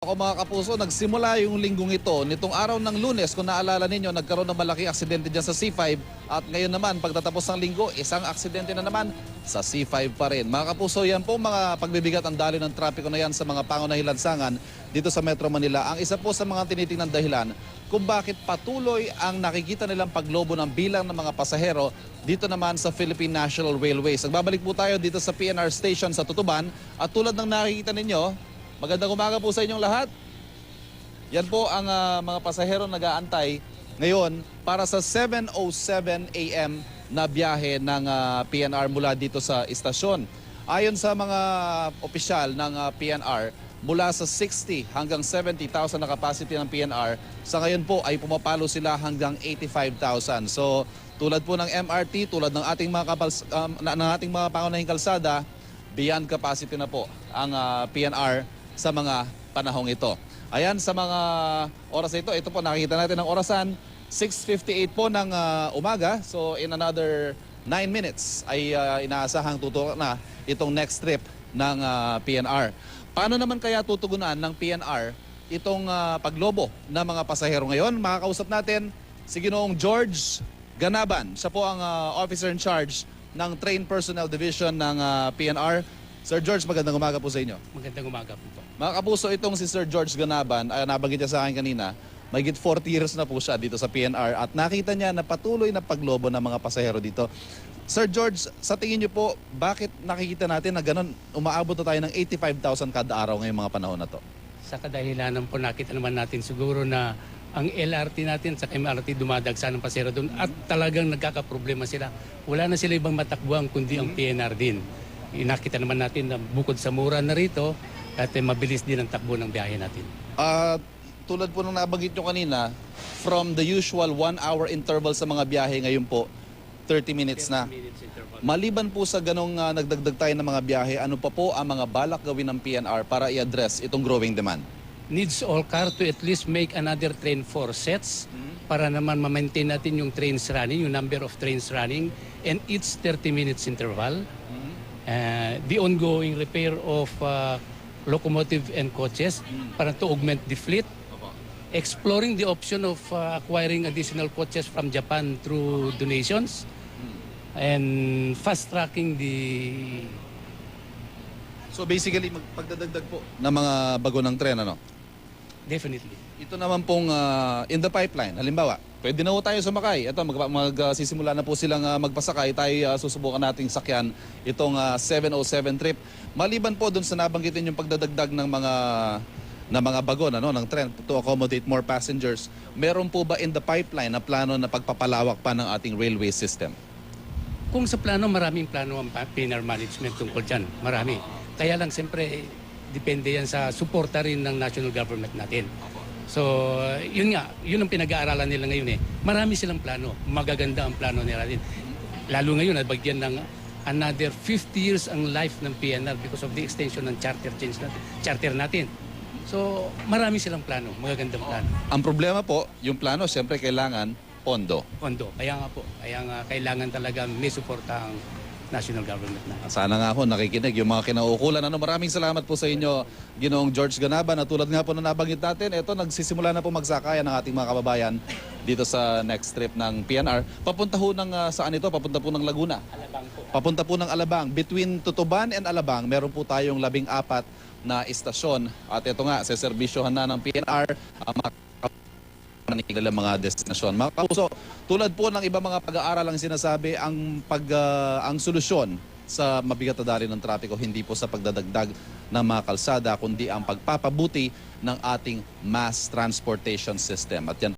Ako mga kapuso, nagsimula yung linggong ito. Nitong araw ng Lunes, kung naalala ninyo, nagkaroon ng malaking aksidente dyan sa C5. At ngayon naman, pagtatapos ng linggo, isang aksidente na naman sa C5 pa rin. Mga kapuso, yan po mga pagbibigat ang daloy ng trapiko na yan sa mga pangunahing lansangan dito sa Metro Manila. Ang isa po sa mga tinitingnan dahilan kung bakit patuloy ang nakikita nilang paglobo ng bilang ng mga pasahero dito naman sa Philippine National Railways. Nagbabalik po tayo dito sa PNR Station sa Tutuban. At tulad ng nakikita ninyo, magandang umaga po sa inyong lahat. Yan po ang mga pasahero nag-aantay ngayon para sa 7:07 a.m. na biyahe ng PNR mula dito sa istasyon. Ayon sa mga opisyal ng PNR, mula sa 60 hanggang 70,000 na capacity ng PNR, sa ngayon po ay pumapalo sila hanggang 85,000. So tulad po ng MRT, tulad ng ating mga pangunahing kalsada, beyond capacity na po ang PNR sa mga panahong ito. Ayan, sa mga oras ito po nakikita natin ang orasan, 6:58 po ng umaga. So in another 9 minutes ay inaasahang tutuloy na itong next trip ng PNR. Paano naman kaya tutugunan ng PNR itong paglobo ng mga pasahero ngayon? Makakausap natin si Ginoong George Ganaban. Siya po ang officer in charge ng Train Personnel Division ng PNR. Sir George, magandang umaga po sa inyo. Magandang umaga po. Mga kapuso, itong si Sir George Ganaban, nabanggit niya sa akin kanina, mahigit 40 years na po siya dito sa PNR at nakita niya na patuloy na paglobo ng mga pasahero dito. Sir George, sa tingin niyo po, bakit nakikita natin na ganun, umaabot na tayo ng 85,000 kada araw ngayong mga panahon na to? Sa kadahilanan po nakita naman natin siguro na ang LRT natin sa MRT dumadagsa ng pasahero doon at talagang nagkakaproblema sila. Wala na sila ibang matakbuhan kundi ang PNR din. Nakita naman natin na bukod sa mura na rito at mabilis din ang takbo ng biyahe natin. Tulad po nung nabanggit nyo kanina, from the usual 1-hour interval sa mga biyahe ngayon po, 30 minutes na. Maliban po sa ganong nagdagdag tayo ng mga biyahe, ano pa po ang mga balak gawin ng PNR para i-address itong growing demand? Needs all car to at least make another train 4 sets para naman ma-maintain natin yung trains running, yung number of trains running, and each 30 minutes interval. The ongoing repair of locomotive and coaches para to augment the fleet. Exploring the option of acquiring additional coaches from Japan through donations. And fast-tracking the... So basically, pagdadagdag po ng mga bago ng tren, ano? Definitely. Ito naman pong in the pipeline. Halimbawa, pwede na po tayo sumakay. Ito, magsisimula na po silang magpasakay. Tayo susubukan nating sakyan itong 707 trip. Maliban po dun sa nabanggitin yung pagdadagdag ng mga bagon, ano, ng tren to accommodate more passengers, meron po ba in the pipeline na plano na pagpapalawak pa ng ating railway system? Kung sa plano, maraming plano ang PNR management tungkol dyan. Marami. Kaya lang, siyempre, depende yan sa suporta rin ng national government natin. So, yun nga, yun ang pinag-aaralan nila ngayon eh. Marami silang plano. Magaganda ang plano nila din. Lalo ngayon, nabagyan ng another 50 years ang life ng PNR because of the extension ng charter natin. So, marami silang plano. Magagandang plano. Ang problema po, yung plano, siyempre kailangan pondo. Pondo. Kaya nga po. Kaya nga kailangan talaga may suporta ang national government na. Sana nga po nakikinig yung mga kinauukulan. Maraming salamat po sa inyo, Ginoong George Ganaban. At tulad nga po na nabanggit natin, ito nagsisimula na po magsakaya ng ating mga kababayan dito sa next trip ng PNR. Papunta po ng saan ito? Papunta po ng Laguna. Alabang po. Papunta po ng Alabang. Between Tutuban and Alabang, meron po tayong 14 na istasyon. At ito nga, seserbisyohan na ng PNR mga destinasyon. Mga kapuso, tulad po ng iba mga pag-aaral ang sinasabi, ang solusyon sa mabigat na daloy ng trapiko hindi po sa pagdadagdag ng mga kalsada kundi ang pagpapabuti ng ating mass transportation system. At yan